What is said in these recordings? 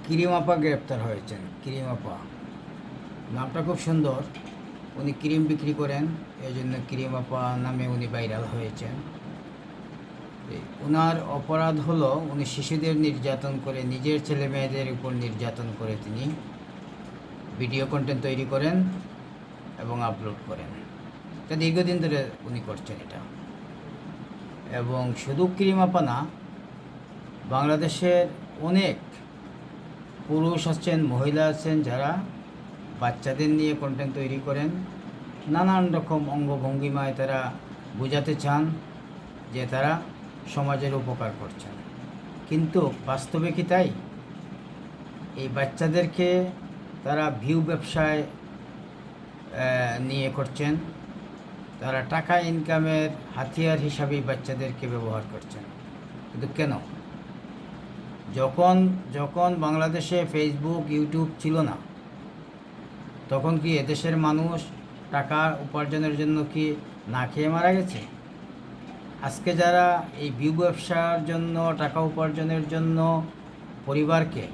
Cream আপা গ্রেপ্তার হয়েছেন। ক্রিম আপা নামটা খুব সুন্দর। উনি ক্রিম বিক্রি করেন, এই জন্য ক্রিম আপা নামে উনি ভাইরাল হয়েছেন। ওনার অপরাধ হলো উনি শিশুদের নির্যাতন করে, নিজের ছেলে মেয়েদের উপর নির্যাতন করে তিনি ভিডিও কন্টেন্ট তৈরি করেন এবং আপলোড করেন। এটা দীর্ঘদিন ধরে উনি করছেন এটা। এবং শুধু ক্রিম আপা না, বাংলাদেশের অনেক পুরুষ আছেন, মহিলা আছেন যারা বাচ্চাদের নিয়ে কন্টেন্ট তৈরি করেন। নানান রকম অঙ্গভঙ্গিমায় তারা বোঝাতে চান যে তারা সমাজের উপকার করছেন, কিন্তু বাস্তবে কি তাই? এই বাচ্চাদেরকে তারা ভিউ ব্যবসায় নিয়ে করছেন, তারা টাকা ইনকামের হাতিয়ার হিসাবেই বাচ্চাদেরকে ব্যবহার করছেন। কিন্তু কেন? যখন বাংলাদেশে ফেসবুক, ইউটিউব ছিল না, তখন কি এদেশের মানুষ টাকা উপার্জনের জন্য কি না খেয়ে মারা গেছে? আজকে যারা এই ভিউ ব্যবসার জন্য, টাকা উপার্জনের জন্য পরিবারকে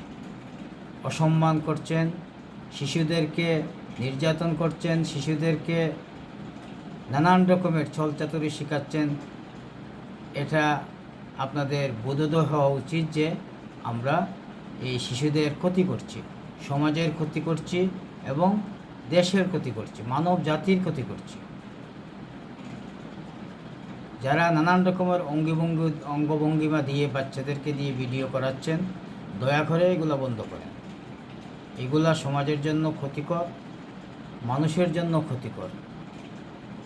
অসম্মান করছেন, শিশুদেরকে নির্যাতন করছেন, শিশুদেরকে নানান রকমের ছলচাতুরি শেখাচ্ছেন, এটা আপনাদের বোধোদয় হওয়া উচিত যে আমরা এই শিশুদের ক্ষতি করছি, সমাজের ক্ষতি করছি এবং দেশের ক্ষতি করছি, মানব জাতির ক্ষতি করছি। যারা নানান রকমের অঙ্গভঙ্গিমা দিয়ে বাচ্চাদেরকে দিয়ে ভিডিও করাচ্ছেন, দয়া করে এগুলো বন্ধ করেন। এগুলা সমাজের জন্য ক্ষতিকর, মানুষের জন্য ক্ষতিকর।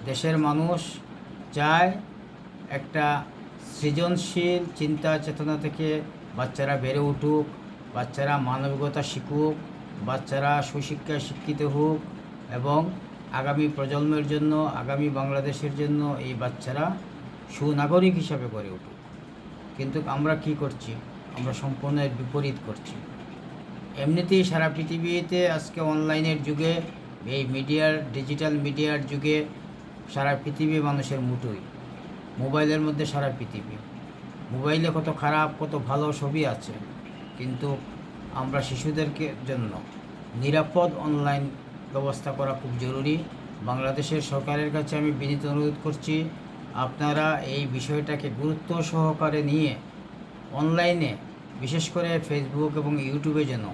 দেশের মানুষ চায় একটা সৃজনশীল চিন্তা চেতনা থেকে বাচ্চারা বেড়ে উঠুক, বাচ্চারা মানবিকতা শিখুক, বাচ্চারা সুশিক্ষায় শিক্ষিত হোক এবং আগামী প্রজন্মের জন্য, আগামী বাংলাদেশের জন্য এই বাচ্চারা সুনাগরিক হিসাবে গড়ে উঠুক। কিন্তু আমরা কি করছি? আমরা সম্পূর্ণ এর বিপরীত করছি। এমনিতেই সারা পৃথিবীতে আজকে অনলাইনের যুগে, এই ডিজিটাল মিডিয়ার যুগে সারা পৃথিবী মানুষের মুঠোই, মোবাইলের মধ্যে সারা পৃথিবী। মোবাইলে কত খারাপ কত ভালো ছবি আছে, কিন্তু আমরা শিশুদেরকে জন্য নিরাপদ অনলাইন ব্যবস্থা করা খুব জরুরি। বাংলাদেশের সরকারের কাছে আমি বিনীত অনুরোধ করছি, আপনারা এই বিষয়টাকে গুরুত্ব সহকারে নিয়ে অনলাইনে, বিশেষ করে ফেসবুক এবং ইউটিউবে যেন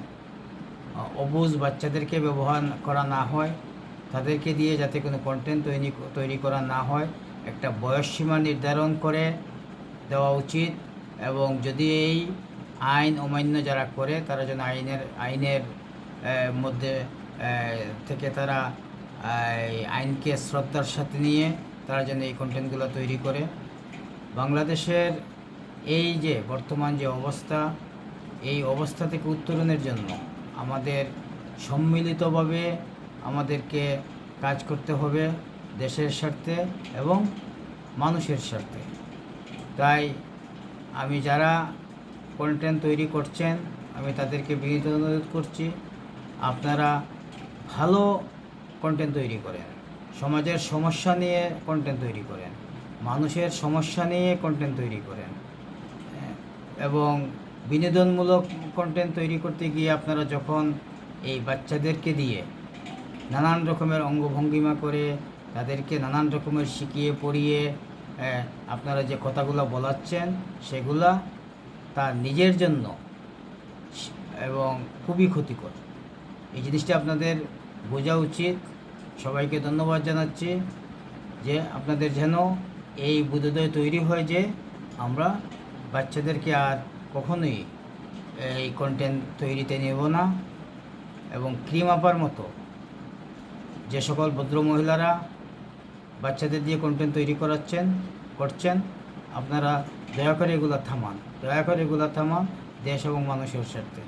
অবুঝ বাচ্চাদেরকে ব্যবহার করা না হয়, তাদেরকে দিয়ে যাতে কোনো কন্টেন্ট তৈরি করা না হয়, একটা বয়সসীমা নির্ধারণ করে দেওয়া উচিত। এবং যদি এই আইন অমান্য যারা করে, তারা যেন আইনের মধ্যে থেকে তারা আইনকে শ্রদ্ধার সাথে নিয়ে তারা যেন এই কন্টেন্টগুলো তৈরি করে। বাংলাদেশের এই যে বর্তমান যে অবস্থা, এই অবস্থা থেকে উত্তরণের জন্য আমাদের সম্মিলিতভাবে আমাদেরকে কাজ করতে হবে, দেশের স্বার্থে এবং মানুষের স্বার্থে। তাই আমি যারা কন্টেন্ট তৈরি করছেন, আমি তাদেরকে বিনীত অনুরোধ করছি, আপনারা ভালো কন্টেন্ট তৈরি করেন, সমাজের সমস্যা নিয়ে কন্টেন্ট তৈরি করেন, মানুষের সমস্যা নিয়ে কন্টেন্ট তৈরি করেন। এবং বিনোদনমূলক কন্টেন্ট তৈরি করতে গিয়ে আপনারা যখন এই বাচ্চাদেরকে দিয়ে নানান রকমের অঙ্গভঙ্গিমা করে তাদেরকে নানান রকমের শিখিয়ে পড়িয়ে আপনারা যে কথাগুলো বলাচ্ছেন, সেগুলা তার নিজের জন্য এবং খুবই ক্ষতিকর। এই জিনিসটা আপনাদের বোঝা উচিত। সবাইকে ধন্যবাদ জানাচ্ছি যে আপনাদের যেন এই বোধোদয় তৈরি হয় যে আমরা বাচ্চাদেরকে আর কখনোই এই কন্টেন্ট তৈরিতে নেব না। এবং ক্রিম আপার মতো যে সকল ভদ্র মহিলারা বাচ্চাদের দিয়ে কন্টেন্ট তৈরি করছেন, আপনারা দয়া করে এগুলো থামান, দেশ এবং মানুষের স্বার্থে।